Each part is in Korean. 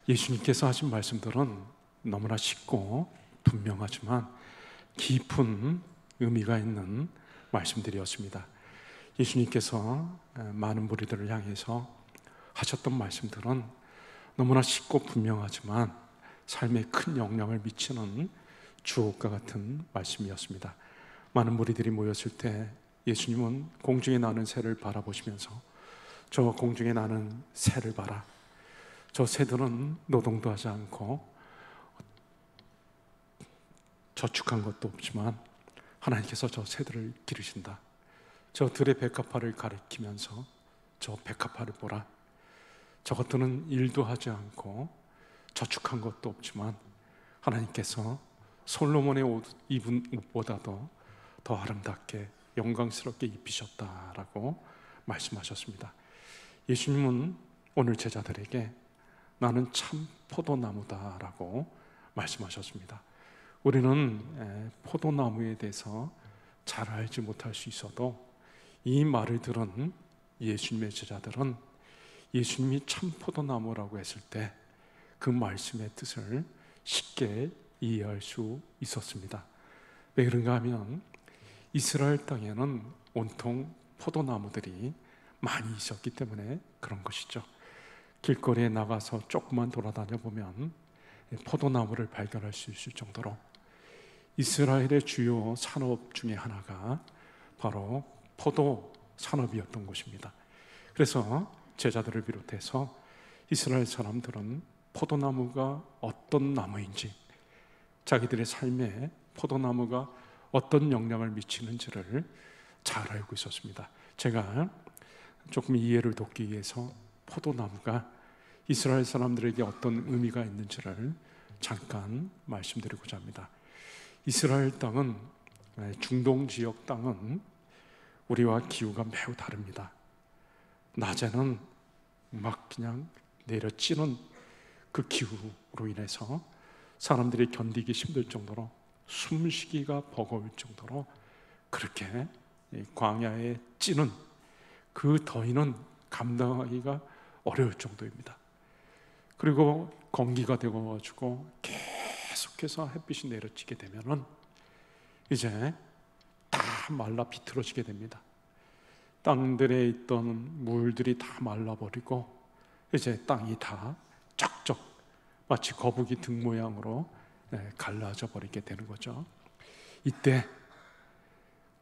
예수님께서 하신 말씀들은 너무나 쉽고 분명하지만 깊은 의미가 있는 말씀들이었습니다. 예수님께서 많은 무리들을 향해서 하셨던 말씀들은 너무나 쉽고 분명하지만 삶에 큰 영향을 미치는 주옥과 같은 말씀이었습니다. 많은 무리들이 모였을 때 예수님은 공중에 나는 새를 바라보시면서 저 공중에 나는 새를 봐라. 저 새들은 노동도 하지 않고 저축한 것도 없지만 하나님께서 저 새들을 기르신다. 저 들의 백합화를 가리키면서 저 백합화를 보라. 저것들은 일도 하지 않고 저축한 것도 없지만 하나님께서 솔로몬의 옷 입은 옷보다도 더 아름답게 영광스럽게 입히셨다라고 말씀하셨습니다. 예수님은 오늘 제자들에게 나는 참 포도나무다라고 말씀하셨습니다. 우리는 포도나무에 대해서 잘 알지 못할 수 있어도 이 말을 들은 예수님의 제자들은 예수님이 참 포도나무라고 했을 때 그 말씀의 뜻을 쉽게 이해할 수 있었습니다. 왜 그런가 하면 이스라엘 땅에는 온통 포도나무들이 많이 있었기 때문에 그런 것이죠. 길거리에 나가서 조금만 돌아다녀 보면 포도나무를 발견할 수 있을 정도로 이스라엘의 주요 산업 중에 하나가 바로 포도 산업이었던 것입니다. 그래서 제자들을 비롯해서 이스라엘 사람들은 포도나무가 어떤 나무인지, 자기들의 삶에 포도나무가 어떤 영향을 미치는지를 잘 알고 있었습니다. 제가 조금 이해를 돕기 위해서 포도나무가 이스라엘 사람들에게 어떤 의미가 있는지를 잠깐 말씀드리고자 합니다. 이스라엘 땅은, 중동 지역 땅은 우리와 기후가 매우 다릅니다. 낮에는 막 그냥 내려찌는 그 기후로 인해서 사람들이 견디기 힘들 정도로 숨쉬기가 버거울 정도로 그렇게 광야에 찌는 그 더위는 감당하기가 어려울 정도입니다. 그리고 건기가 되어가지고 계속해서 햇빛이 내려지게 되면은 이제 다 말라 비틀어지게 됩니다. 땅들에 있던 물들이 다 말라버리고 이제 땅이 다 쩍쩍 마치 거북이 등 모양으로 갈라져 버리게 되는 거죠. 이때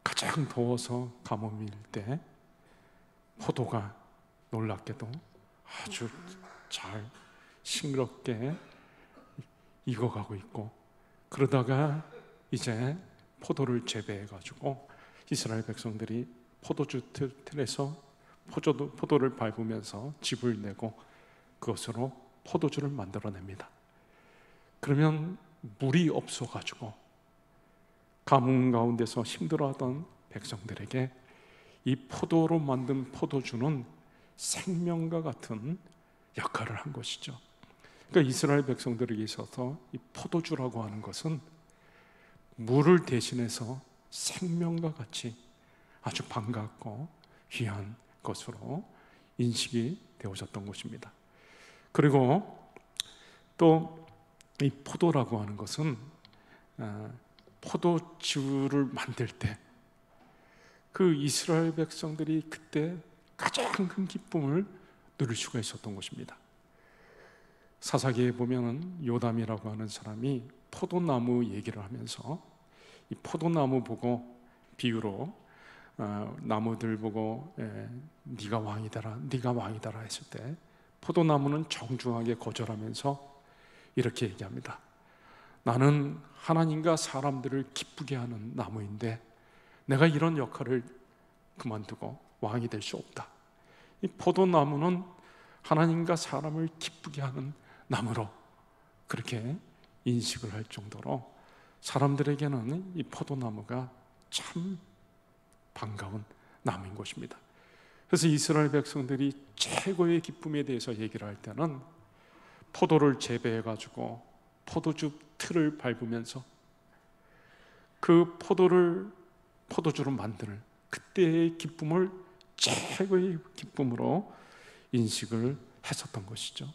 가장 더워서 가뭄일 때 포도가 놀랍게도 아주 잘 싱그럽게 익어가고 있고, 그러다가 이제 포도를 재배해 가지고 이스라엘 백성들이 포도주 틀에서 포도를 밟으면서 즙을 내고 그것으로 포도주를 만들어냅니다. 그러면 물이 없어가지고 가뭄 가운데서 힘들어하던 백성들에게 이 포도로 만든 포도주는 생명과 같은 역할을 한 것이죠. 그러니까 이스라엘 백성들에게 있어서 이 포도주라고 하는 것은 물을 대신해서 생명과 같이 아주 반갑고 귀한 것으로 인식이 되어졌던 것입니다. 그리고 또 이 포도라고 하는 것은 포도주를 만들 때 그 이스라엘 백성들이 그때 가장 큰 기쁨을 누릴 수가 있었던 것입니다. 사사기에 보면은 요담이라고 하는 사람이 포도나무 얘기를 하면서 이 포도나무 보고 비유로 나무들 보고 네가 왕이다라, 네가 왕이다라 했을 때 포도나무는 정중하게 거절하면서 이렇게 얘기합니다. 나는 하나님과 사람들을 기쁘게 하는 나무인데 내가 이런 역할을 그만두고 왕이 될 수 없다. 이 포도나무는 하나님과 사람을 기쁘게 하는 나무로 그렇게 인식을 할 정도로 사람들에게는 이 포도나무가 참 반가운 나무인 것입니다. 그래서 이스라엘 백성들이 최고의 기쁨에 대해서 얘기를 할 때는 포도를 재배해 가지고 포도주 틀을 밟으면서 그 포도주로 만드는 그때의 기쁨을 최고의 기쁨으로 인식을 했었던 것이죠.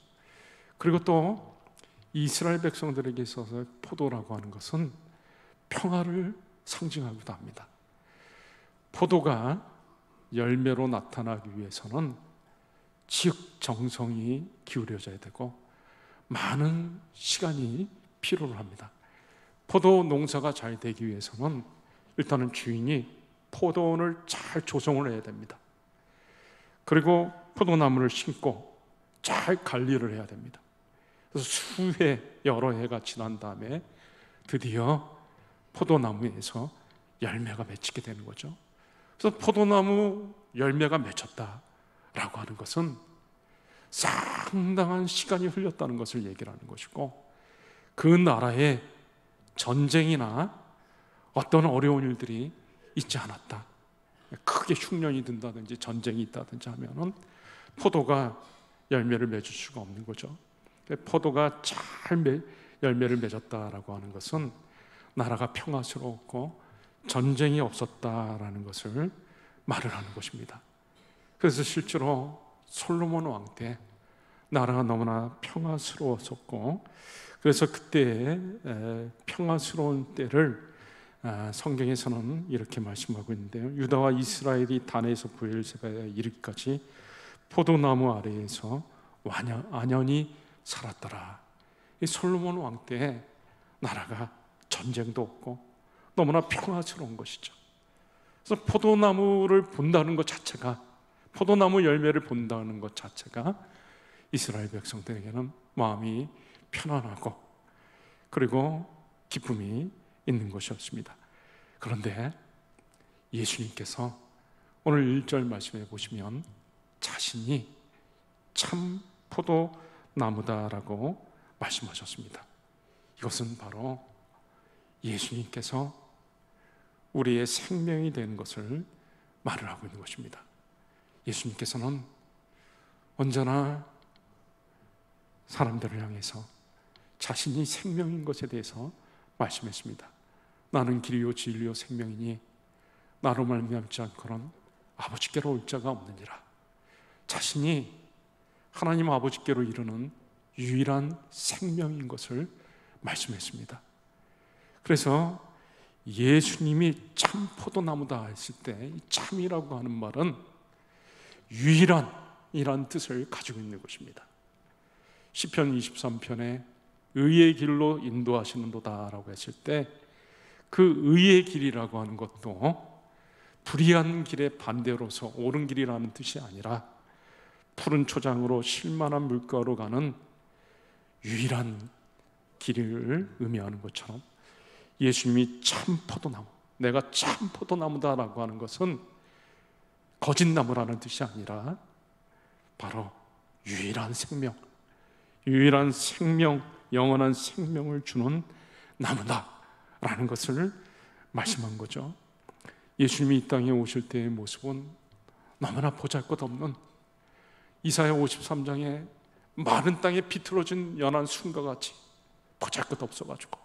그리고 또 이스라엘 백성들에게 있어서 포도라고 하는 것은 평화를 상징하기도 합니다. 포도가 열매로 나타나기 위해서는 정성이 기울여져야 되고 많은 시간이 필요로 합니다. 포도 농사가 잘 되기 위해서는 일단은 주인이 포도원을 잘 조성을 해야 됩니다. 그리고 포도나무를 심고 잘 관리를 해야 됩니다. 그래서 여러 해가 지난 다음에 드디어 포도나무에서 열매가 맺히게 되는 거죠. 그래서 포도나무 열매가 맺혔다라고 하는 것은 상당한 시간이 흘렸다는 것을 얘기를 하는 것이고, 그 나라에 전쟁이나 어떤 어려운 일들이 있지 않았다, 크게 흉년이 든다든지 전쟁이 있다든지 하면은 포도가 열매를 맺을 수가 없는 거죠. 포도가 잘 열매를 맺었다라고 하는 것은 나라가 평화스러웠고 전쟁이 없었다라는 것을 말을 하는 것입니다. 그래서 실제로 솔로몬 왕 때 나라가 너무나 평화스러웠었고, 그래서 그때 평화스러운 때를 성경에서는 이렇게 말씀하고 있는데요. 유다와 이스라엘이 단에서 브엘세바에 이르기까지 포도나무 아래에서 안연히 살았더라. 이 솔로몬 왕 때 나라가 전쟁도 없고 너무나 평화스러운 것이죠. 그래서 포도나무를 본다는 것 자체가, 포도나무 열매를 본다는 것 자체가 이스라엘 백성들에게는 마음이 편안하고 그리고 기쁨이 있는 것이었습니다. 그런데 예수님께서 오늘 1절 말씀해 보시면 자신이 참 포도나무다라고 말씀하셨습니다. 이것은 바로 예수님께서 우리의 생명이 되는 것을 말을 하고 있는 것입니다. 예수님께서는 언제나 사람들을 향해서 자신이 생명인 것에 대해서 말씀했습니다. 나는 길이요 진리요 생명이니 나로 말미암지 않고는 아버지께로 올 자가 없느니라. 자신이 하나님 아버지께로 이르는 유일한 생명인 것을 말씀했습니다. 그래서 예수님이 참 포도나무다 했을 때 참이라고 하는 말은 유일한이란 뜻을 가지고 있는 것입니다. 시편 23편에 의의 길로 인도하시는도다라고 했을 때 그 의의 길이라고 하는 것도 불의한 길의 반대로서 옳은 길이라는 뜻이 아니라 푸른 초장으로 쉴만한 물가로 가는 유일한 길을 의미하는 것처럼 예수님이 참 포도나무, 내가 참 포도나무다라고 하는 것은 거짓나무라는 뜻이 아니라 바로 유일한 생명, 영원한 생명을 주는 나무다라는 것을 말씀한 거죠. 예수님이 이 땅에 오실 때의 모습은 너무나 보잘것없는, 이사야 53장에 마른 땅에 비틀어진 연한 순과 같이 보잘것없어가지고,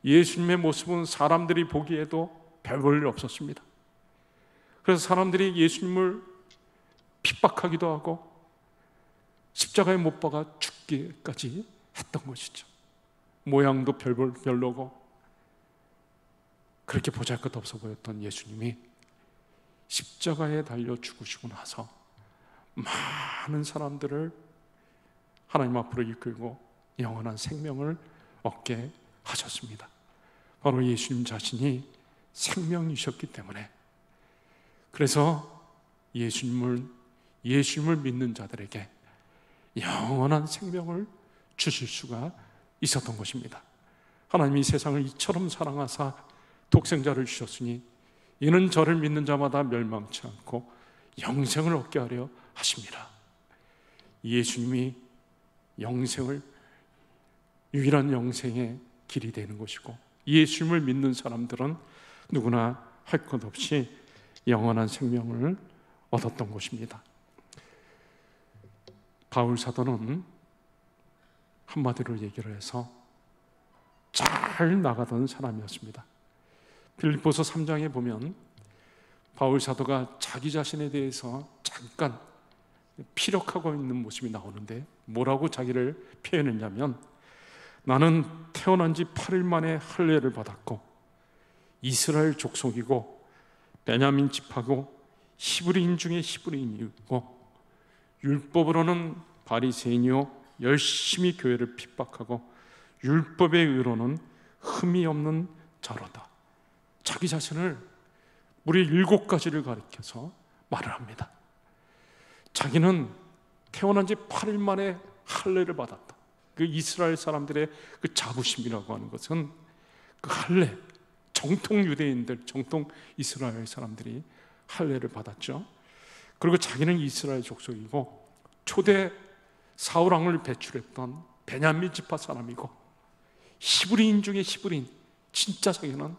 예수님의 모습은 사람들이 보기에도 별 볼 일 없었습니다. 그래서 사람들이 예수님을 핍박하기도 하고 십자가에 못 박아 죽기까지 했던 것이죠. 모양도 별로고 그렇게 보잘것없어 보였던 예수님이 십자가에 달려 죽으시고 나서 많은 사람들을 하나님 앞으로 이끌고 영원한 생명을 얻게 하셨습니다. 바로 예수님 자신이 생명이셨기 때문에, 그래서 예수님을 믿는 자들에게 영원한 생명을 주실 수가 있었던 것입니다. 하나님이 세상을 이처럼 사랑하사 독생자를 주셨으니 이는 저를 믿는 자마다 멸망치 않고 영생을 얻게 하려 하심이라. 예수님이 유일한 영생의 길이 되는 것이고, 예수님을 믿는 사람들은 누구나 할 것 없이 영원한 생명을 얻었던 것입니다. 바울 사도는 한마디로 얘기를 해서 잘 나가던 사람이었습니다. 빌립보서 3장에 보면 바울 사도가 자기 자신에 대해서 잠깐 피력하고 있는 모습이 나오는데 뭐라고 자기를 표현했냐면, 나는 태어난 지 8일 만에 할례를 받았고 이스라엘 족속이고 베냐민 지파고 히브리인 중에 히브리인이고 율법으로는 바리새인이요 열심히 교회를 핍박하고 율법의 의로는 흠이 없는 자로다. 자기 자신을 무려 7가지를 가리켜서 말을 합니다. 자기는 태어난 지 8일 만에 할례를 받았다. 그 이스라엘 사람들의 그 자부심이라고 하는 것은 그 할례, 정통 유대인들, 정통 이스라엘 사람들이 할례를 받았죠. 그리고 자기는 이스라엘 족속이고 초대 사울 왕을 배출했던 베냐민 지파 사람이고 히브리인 중에 히브리인, 진짜 자기는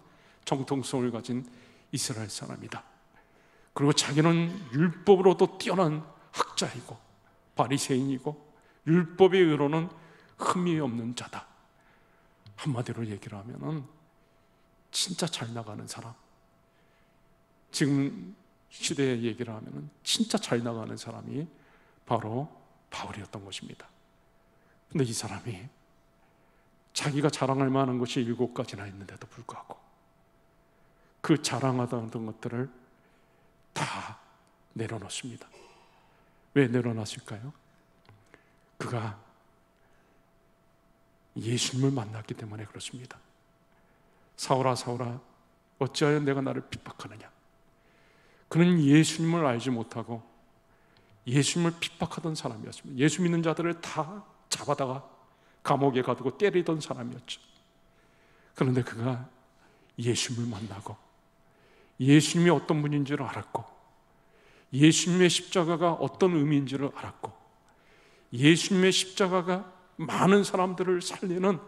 정통성을 가진 이스라엘 사람이다. 그리고 자기는 율법으로도 뛰어난 학자이고 바리새인이고 율법의 의로는 흠이 없는 자다. 한마디로 얘기를 하면은 진짜 잘 나가는 사람, 지금 시대의 얘기를 하면은 진짜 잘 나가는 사람이 바로 바울이었던 것입니다. 근데 이 사람이 자기가 자랑할 만한 것이 7가지나 있는데도 불구하고 그 자랑하던 것들을 다 내려놓습니다. 왜 내려놨을까요? 그가 예수님을 만났기 때문에 그렇습니다. 사울아 사울아 어찌하여 내가 나를 핍박하느냐. 그는 예수님을 알지 못하고 예수님을 핍박하던 사람이었습니다. 예수 믿는 자들을 다 잡아다가 감옥에 가두고 때리던 사람이었죠. 그런데 그가 예수님을 만나고 예수님이 어떤 분인지를 알았고 예수님의 십자가가 어떤 의미인지를 알았고 예수님의 십자가가 많은 사람들을 살리는,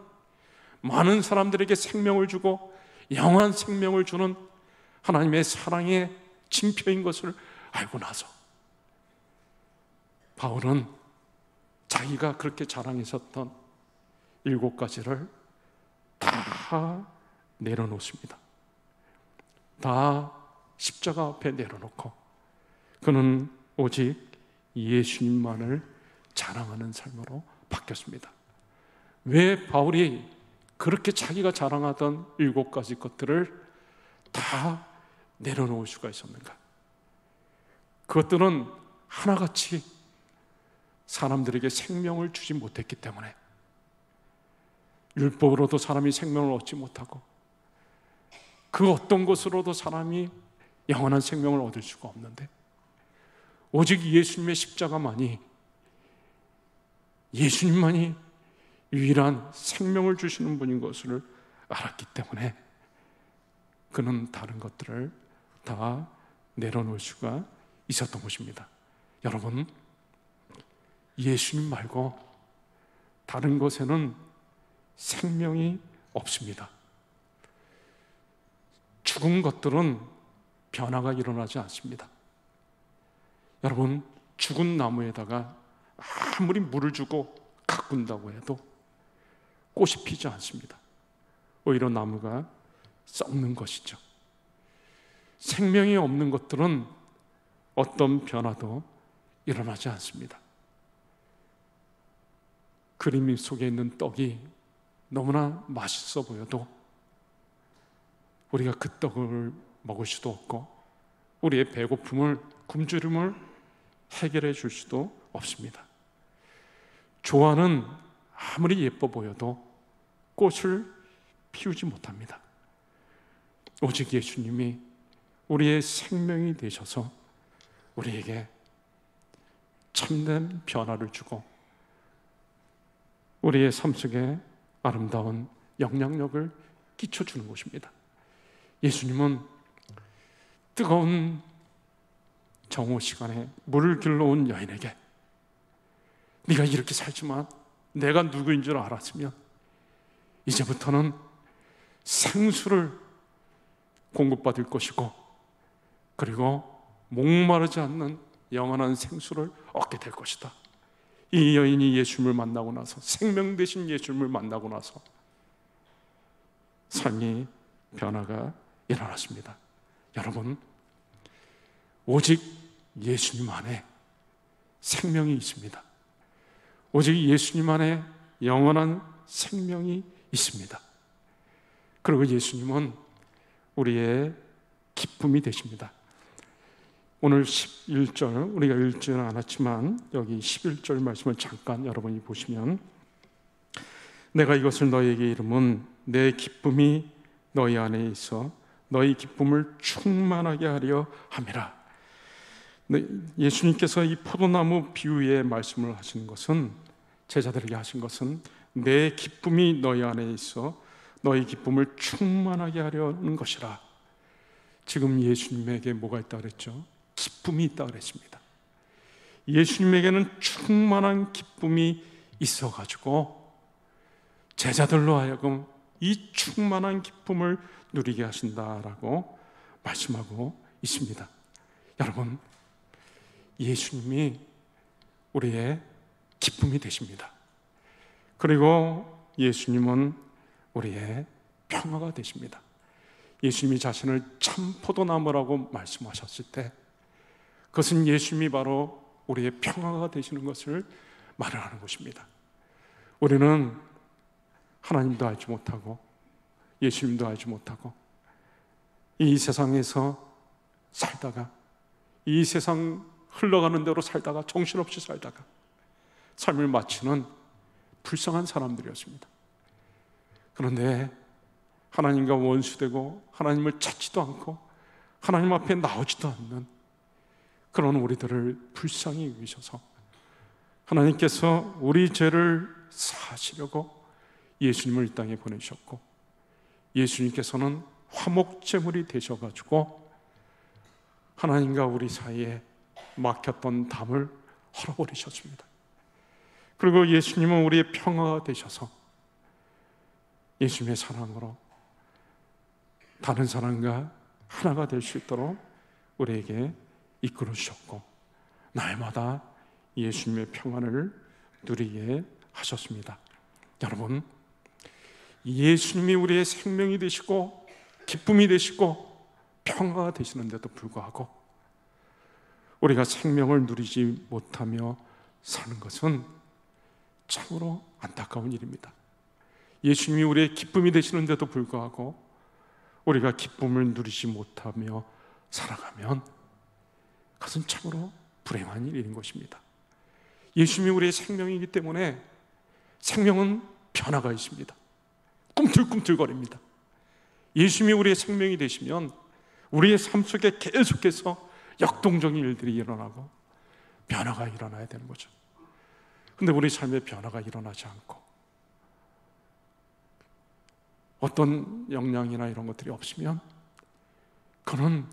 많은 사람들에게 생명을 주고 영원한 생명을 주는 하나님의 사랑의 징표인 것을 알고 나서 바울은 자기가 그렇게 자랑했었던 7가지를 다 내려놓습니다. 다 십자가 앞에 내려놓고 그는 오직 예수님만을 자랑하는 삶으로 바뀌었습니다. 왜 바울이 그렇게 자기가 자랑하던 7가지 것들을 다 내려놓을 수가 있었는가? 그것들은 하나같이 사람들에게 생명을 주지 못했기 때문에, 율법으로도 사람이 생명을 얻지 못하고 그 어떤 것으로도 사람이 영원한 생명을 얻을 수가 없는데 오직 예수님의 십자가만이, 예수님만이 유일한 생명을 주시는 분인 것을 알았기 때문에 그는 다른 것들을 다 내려놓을 수가 있었던 것입니다. 여러분, 예수님 말고 다른 것에는 생명이 없습니다. 죽은 것들은 변화가 일어나지 않습니다. 여러분, 죽은 나무에다가 아무리 물을 주고 가꾼다고 해도 꽃이 피지 않습니다. 오히려 나무가 썩는 것이죠. 생명이 없는 것들은 어떤 변화도 일어나지 않습니다. 그림 속에 있는 떡이 너무나 맛있어 보여도 우리가 그 떡을 먹을 수도 없고 우리의 배고픔을, 굶주림을 해결해 줄 수도 없습니다. 조화는 아무리 예뻐 보여도 꽃을 피우지 못합니다. 오직 예수님이 우리의 생명이 되셔서 우리에게 참된 변화를 주고 우리의 삶 속에 아름다운 영향력을 끼쳐주는 것입니다. 예수님은 뜨거운 정오 시간에 물을 길러온 여인에게 네가 이렇게 살지만 내가 누구인 줄 알았으면 이제부터는 생수를 공급받을 것이고 그리고 목마르지 않는 영원한 생수를 얻게 될 것이다. 이 여인이 예수님을 만나고 나서, 생명 되신 예수님을 만나고 나서 삶이 변화가 일어났습니다. 여러분, 오직 예수님 안에 생명이 있습니다. 오직 예수님 안에 영원한 생명이 있습니다. 그리고 예수님은 우리의 기쁨이 되십니다. 오늘 11절, 우리가 읽지는 않았지만 여기 11절 말씀을 잠깐 여러분이 보시면, 내가 이것을 너희에게 이름은 내 기쁨이 너희 안에 있어 너희 기쁨을 충만하게 하려 함이라. 예수님께서 이 포도나무 비유의 말씀을 하시는 것은, 제자들에게 하신 것은 내 기쁨이 너희 안에 있어 너희 기쁨을 충만하게 하려는 것이라. 지금 예수님에게 뭐가 있다 그랬죠? 기쁨이 있다 그랬습니다. 예수님에게는 충만한 기쁨이 있어가지고 제자들로 하여금 이 충만한 기쁨을 누리게 하신다라고 말씀하고 있습니다. 여러분, 예수님이 우리의 기쁨이 되십니다. 그리고 예수님은 우리의 평화가 되십니다. 예수님이 자신을 참 포도나무라고 말씀하셨을 때, 그것은 예수님이 바로 우리의 평화가 되시는 것을 말하는 것입니다. 우리는 하나님도 알지 못하고 예수님도 알지 못하고 이 세상에서 살다가, 이 세상 흘러가는 대로 살다가, 정신없이 살다가 삶을 마치는 불쌍한 사람들이었습니다. 그런데 하나님과 원수되고 하나님을 찾지도 않고 하나님 앞에 나오지도 않는 그런 우리들을 불쌍히 여기셔서 하나님께서 우리 죄를 사하시려고 예수님을 이 땅에 보내셨고, 예수님께서는 화목제물이 되셔가지고 하나님과 우리 사이에 막혔던 담을 헐어버리셨습니다. 그리고 예수님은 우리의 평화가 되셔서 예수님의 사랑으로 다른 사람과 하나가 될 수 있도록 우리에게 이끌어 주셨고, 날마다 예수님의 평안을 누리게 하셨습니다. 여러분, 예수님이 우리의 생명이 되시고 기쁨이 되시고 평화가 되시는데도 불구하고 우리가 생명을 누리지 못하며 사는 것은 참으로 안타까운 일입니다. 예수님이 우리의 기쁨이 되시는데도 불구하고 우리가 기쁨을 누리지 못하며 살아가면 그것은 참으로 불행한 일인 것입니다. 예수님이 우리의 생명이기 때문에 생명은 변화가 있습니다. 꿈틀꿈틀거립니다. 예수님이 우리의 생명이 되시면 우리의 삶 속에 계속해서 역동적인 일들이 일어나고 변화가 일어나야 되는 거죠. 근데 우리 삶에 변화가 일어나지 않고 어떤 영향이나 이런 것들이 없으면 그는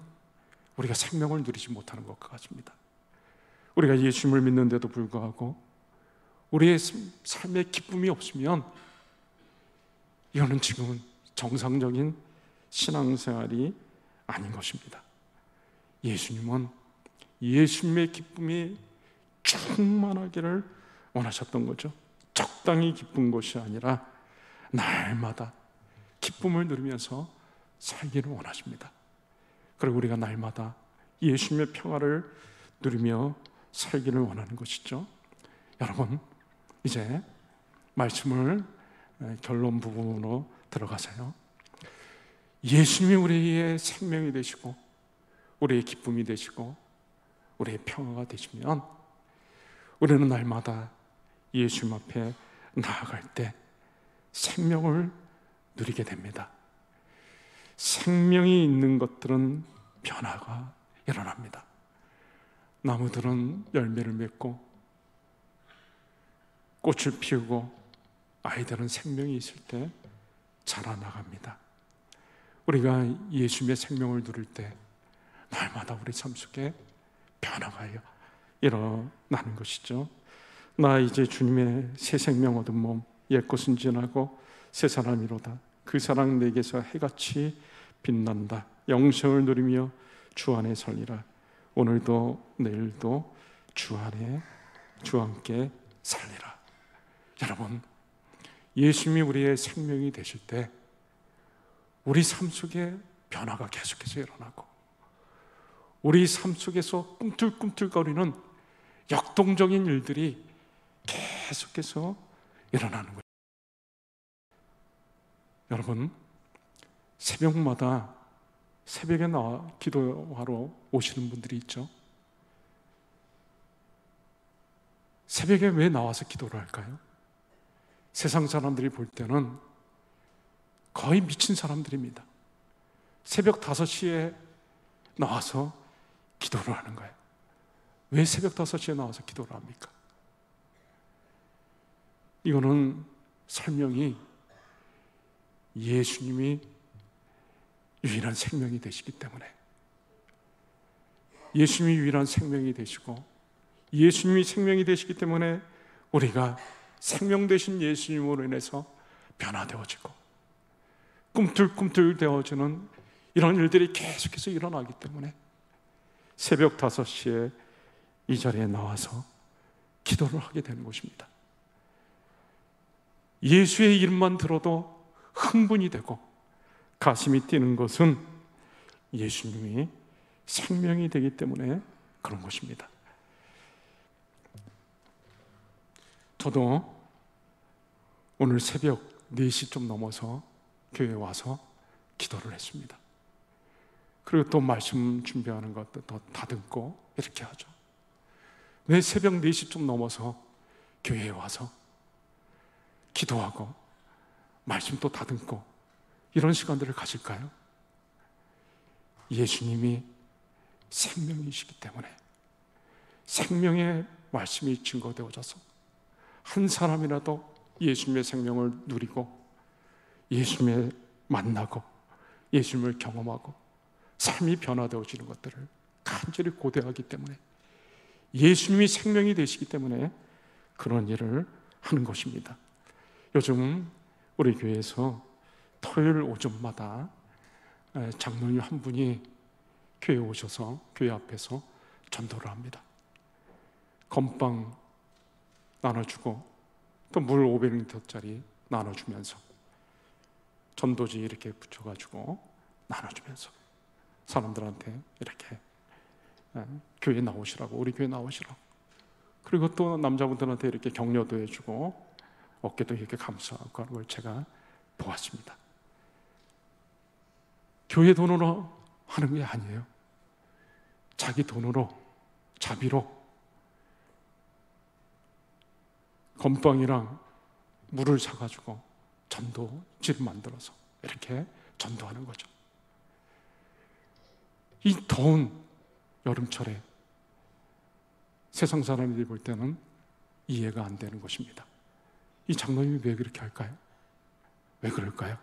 우리가 생명을 누리지 못하는 것과 같습니다. 우리가 예수님을 믿는데도 불구하고 우리의 삶에 기쁨이 없으면 이거는 지금은 정상적인 신앙생활이 아닌 것입니다. 예수님은 예수님의 기쁨이 충만하기를 원하셨던 거죠. 적당히 기쁜 것이 아니라 날마다 기쁨을 누리면서 살기를 원하십니다. 그리고 우리가 날마다 예수님의 평화를 누리며 살기를 원하는 것이죠. 여러분, 이제 말씀을 결론 부분으로 들어가세요. 예수님이 우리의 생명이 되시고 우리의 기쁨이 되시고 우리의 평화가 되시면 우리는 날마다 예수님 앞에 나아갈 때 생명을 누리게 됩니다. 생명이 있는 것들은 변화가 일어납니다. 나무들은 열매를 맺고 꽃을 피우고 아이들은 생명이 있을 때 자라나갑니다. 우리가 예수님의 생명을 누릴 때 날마다 우리 삶 속에 변화가 일어나는 것이죠. 나 이제 주님의 새 생명 얻은 몸, 옛것은 지나고 새 사람이로다. 그 사랑 내게서 해같이 빛난다. 영생을 누리며 주 안에 살리라. 오늘도 내일도 주 함께 살리라. 여러분, 예수님이 우리의 생명이 되실 때 우리 삶 속에 변화가 계속해서 일어나고 우리 삶 속에서 꿈틀꿈틀거리는 역동적인 일들이 계속해서 일어나는 거예요. 여러분, 새벽마다 새벽에 나와 기도하러 오시는 분들이 있죠. 새벽에 왜 나와서 기도를 할까요? 세상 사람들이 볼 때는 거의 미친 사람들입니다. 새벽 5시에 나와서 기도를 하는 거예요. 왜 새벽 5시에 나와서 기도를 합니까? 이거는 설명이 예수님이 유일한 생명이 되시기 때문에, 예수님이 유일한 생명이 되시고 예수님이 생명이 되시기 때문에 우리가 생명 되신 예수님으로 인해서 변화되어지고 꿈틀꿈틀 되어지는 이런 일들이 계속해서 일어나기 때문에 새벽 5시에 이 자리에 나와서 기도를 하게 되는 것입니다. 예수의 이름만 들어도 흥분이 되고 가슴이 뛰는 것은 예수님이 생명이 되기 때문에 그런 것입니다. 저도 오늘 새벽 4시 좀 넘어서 교회에 와서 기도를 했습니다. 그리고 또 말씀 준비하는 것도 더 다듬고 이렇게 하죠. 왜 새벽 4시 좀 넘어서 교회에 와서 기도하고 말씀 또 다듬고 이런 시간들을 가질까요? 예수님이 생명이시기 때문에, 생명의 말씀이 증거되어져서 한 사람이라도 예수님의 생명을 누리고 예수님을 만나고 예수님을 경험하고 삶이 변화되어지는 것들을 간절히 고대하기 때문에, 예수님이 생명이 되시기 때문에 그런 일을 하는 것입니다. 요즘 우리 교회에서 토요일 오전마다 장로님 한 분이 교회에 오셔서 교회 앞에서 전도를 합니다. 건빵 나눠주고 또 물 500리터짜리 나눠주면서 전도지 이렇게 붙여가지고 나눠주면서 사람들한테 이렇게 교회 나오시라고, 우리 교회 나오시라고, 그리고 또 남자분들한테 이렇게 격려도 해주고 어깨도 이렇게 감싸고 하는 걸 제가 보았습니다. 교회 돈으로 하는 게 아니에요. 자기 돈으로, 자비로 건빵이랑 물을 사가지고 전도지를 만들어서 이렇게 전도하는 거죠. 이 더운 여름철에 세상 사람들이 볼 때는 이해가 안 되는 것입니다. 이 장로님이 왜 그렇게 할까요? 왜 그럴까요?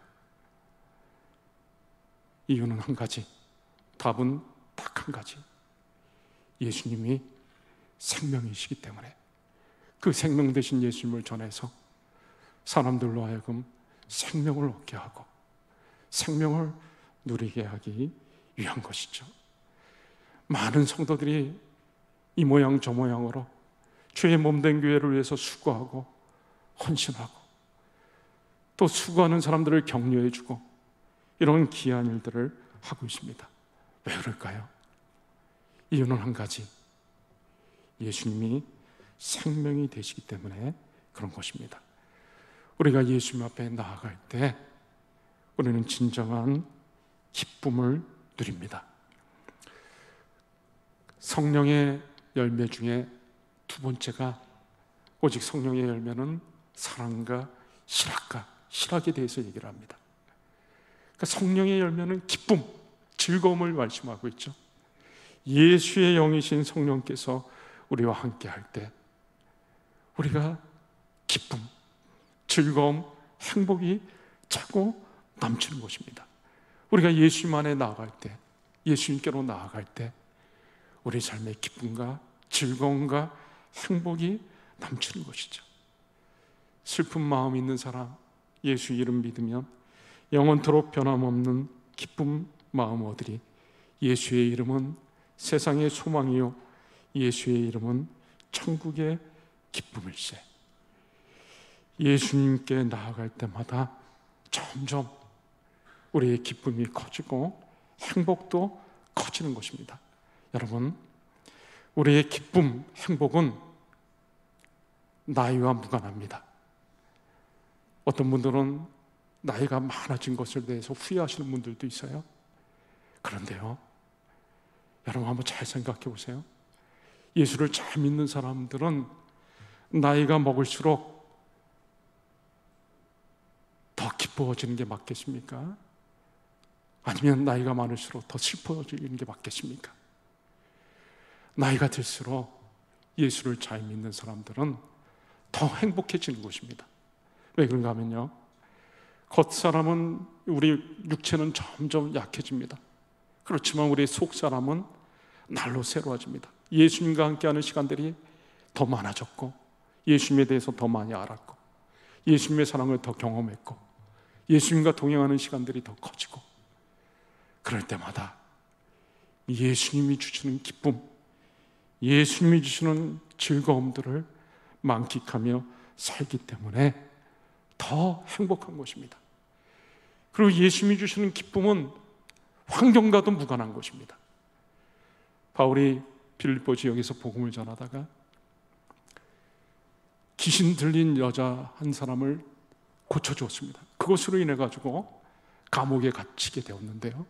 이유는 한 가지, 답은 딱 한 가지. 예수님이 생명이시기 때문에 그 생명 되신 예수님을 전해서 사람들로 하여금 생명을 얻게 하고 생명을 누리게 하기 위한 것이죠. 많은 성도들이 이 모양 저 모양으로 주의 몸된 교회를 위해서 수고하고 헌신하고 또 수고하는 사람들을 격려해주고 이런 귀한 일들을 하고 있습니다. 왜 그럴까요? 이유는 한 가지, 예수님이 생명이 되시기 때문에 그런 것입니다. 우리가 예수님 앞에 나아갈 때 우리는 진정한 기쁨을 누립니다. 성령의 열매 중에 두 번째가, 오직 성령의 열매는 사랑과 실학에 대해서 얘기를 합니다. 그러니까 성령의 열매는 기쁨, 즐거움을 말씀하고 있죠. 예수의 영이신 성령께서 우리와 함께 할 때 우리가 기쁨, 즐거움, 행복이 차고 넘치는 것입니다. 우리가 예수님 안에 나아갈 때, 예수님께로 나아갈 때 우리 삶의 기쁨과 즐거움과 행복이 넘치는 것이죠. 슬픈 마음 있는 사람, 예수 이름 믿으면 영원토록 변함없는 기쁨 마음 얻으리. 예수의 이름은 세상의 소망이요 예수의 이름은 천국의 기쁨일세. 예수님께 나아갈 때마다 점점 우리의 기쁨이 커지고 행복도 커지는 것입니다. 여러분, 우리의 기쁨, 행복은 나이와 무관합니다. 어떤 분들은 나이가 많아진 것에 대해서 후회하시는 분들도 있어요. 그런데요, 여러분 한번 잘 생각해 보세요. 예수를 잘 믿는 사람들은 나이가 먹을수록 더 기뻐지는 게 맞겠습니까? 아니면 나이가 많을수록 더 슬퍼지는 게 맞겠습니까? 나이가 들수록 예수를 잘 믿는 사람들은 더 행복해지는 것입니다. 왜 그런가 하면요, 겉사람은, 우리 육체는 점점 약해집니다. 그렇지만 우리 속사람은 날로 새로워집니다. 예수님과 함께하는 시간들이 더 많아졌고, 예수님에 대해서 더 많이 알았고, 예수님의 사랑을 더 경험했고, 예수님과 동행하는 시간들이 더 커지고, 그럴 때마다 예수님이 주시는 기쁨, 예수님이 주시는 즐거움들을 만끽하며 살기 때문에 더 행복한 것입니다. 그리고 예수님이 주시는 기쁨은 환경과도 무관한 것입니다. 바울이 빌립보 지역에서 복음을 전하다가 귀신 들린 여자 한 사람을 고쳐주었습니다. 그것으로 인해 가지고 감옥에 갇히게 되었는데요,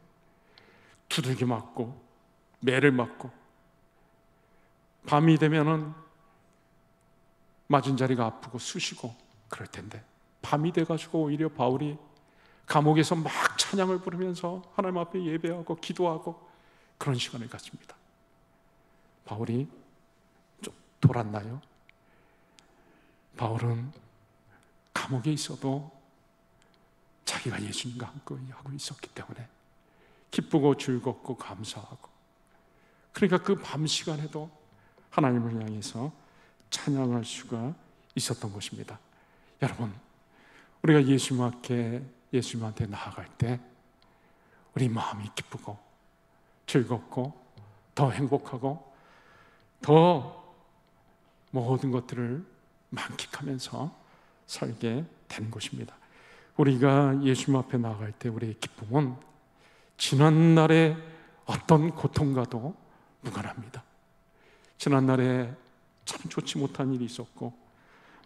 두들겨 맞고 매를 맞고 밤이 되면은 맞은 자리가 아프고 쑤시고 그럴 텐데, 밤이 돼가지고 오히려 바울이 감옥에서 막 찬양을 부르면서 하나님 앞에 예배하고 기도하고 그런 시간을 갖습니다. 바울이 좀 돌았나요? 바울은 감옥에 있어도 자기가 예수님과 함께 하고 있었기 때문에 기쁘고 즐겁고 감사하고, 그러니까 그 밤 시간에도 하나님을 향해서 찬양할 수가 있었던 것입니다. 여러분, 우리가 예수님한테 나아갈 때 우리 마음이 기쁘고 즐겁고 더 행복하고 더 모든 것들을 만끽하면서 살게 되는 것입니다. 우리가 예수님 앞에 나아갈 때 우리의 기쁨은 지난날의 어떤 고통과도 무관합니다. 지난날에 참 좋지 못한 일이 있었고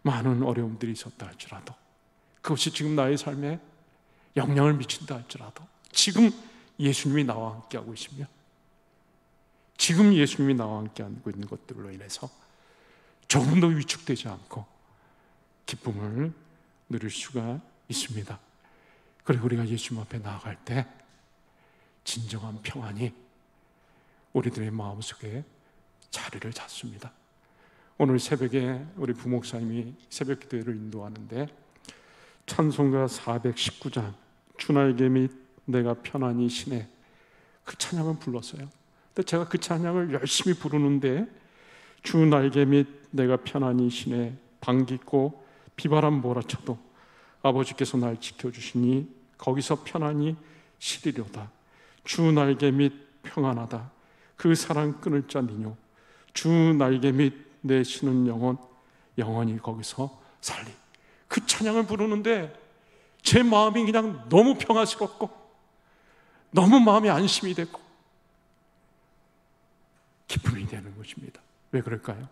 많은 어려움들이 있었다 할지라도, 그것이 지금 나의 삶에 영향을 미친다 할지라도, 지금 예수님이 나와 함께하고 있으며 지금 예수님이 나와 함께하고 있는 것들로 인해서 조금도 위축되지 않고 기쁨을 누릴 수가 있습니다. 그리고 우리가 예수님 앞에 나아갈 때 진정한 평안이 우리들의 마음속에 자리를 잡습니다. 오늘 새벽에 우리 부목사님이 새벽 기도회를 인도하는데 찬송가 419장 주 날개 및 내가 편안히 쉬네, 그 찬양을 불렀어요. 근데 제가 그 찬양을 열심히 부르는데 주 날개 및 내가 편안히 쉬네, 방귀고 비바람 몰아쳐도 아버지께서 날 지켜주시니 거기서 편안히 쉬리로다. 주 날개 및 평안하다, 그 사랑 끊을 자 니뇨. 주 날개 및 내 쉬는 영혼 영원히 거기서 살리. 그 찬양을 부르는데 제 마음이 그냥 너무 평화스럽고 너무 마음이 안심이 되고 기쁨이 되는 것입니다. 왜 그럴까요?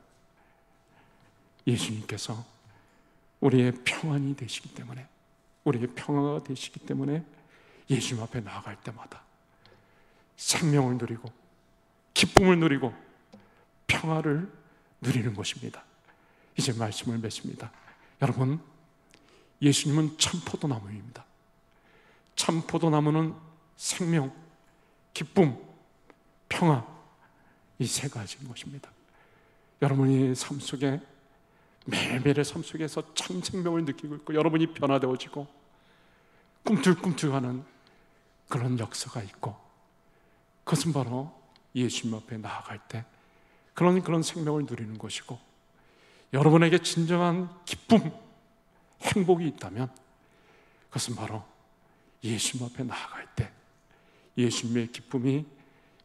예수님께서 우리의 평안이 되시기 때문에, 우리의 평화가 되시기 때문에 예수님 앞에 나아갈 때마다 생명을 누리고 기쁨을 누리고 평화를 누리는 것입니다. 이제 말씀을 맺습니다. 여러분, 예수님은 참 포도나무입니다. 참 포도나무는 생명, 기쁨, 평화, 이 세 가지인 것입니다. 여러분이 삶 속에 매일매일의 삶 속에서 참 생명을 느끼고 있고 여러분이 변화되어지고 꿈틀꿈틀하는 그런 역사가 있고, 그것은 바로 예수님 앞에 나아갈 때 그런 생명을 누리는 것이고, 여러분에게 진정한 기쁨, 행복이 있다면 그것은 바로 예수님 앞에 나아갈 때 예수님의 기쁨이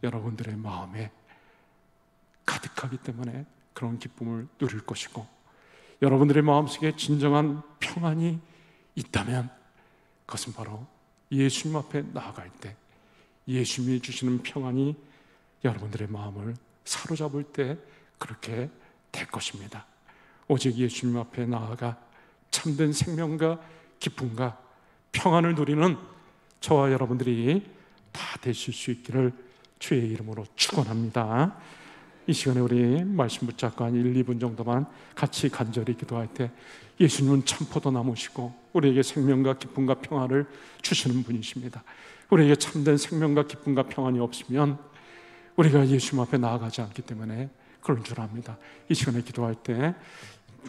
여러분들의 마음에 가득하기 때문에 그런 기쁨을 누릴 것이고, 여러분들의 마음속에 진정한 평안이 있다면 그것은 바로 예수님 앞에 나아갈 때 예수님이 주시는 평안이 여러분들의 마음을 사로잡을 때 그렇게 될 것입니다. 오직 예수님 앞에 나아가 참된 생명과 기쁨과 평안을 누리는 저와 여러분들이 다 되실 수 있기를 주의 이름으로 축원합니다. 이 시간에 우리 말씀 붙잡고 한 1, 2분 정도만 같이 간절히 기도할 때, 예수님은 참포도나무시고 우리에게 생명과 기쁨과 평안을 주시는 분이십니다. 우리에게 참된 생명과 기쁨과 평안이 없으면 우리가 예수님 앞에 나아가지 않기 때문에 그런 줄 압니다. 이 시간에 기도할 때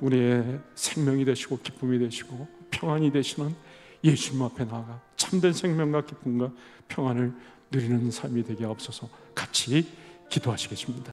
우리의 생명이 되시고 기쁨이 되시고 평안이 되시는 예수님 앞에 나아가 참된 생명과 기쁨과 평안을 누리는 삶이 되게 없어서 같이 기도하시겠습니다.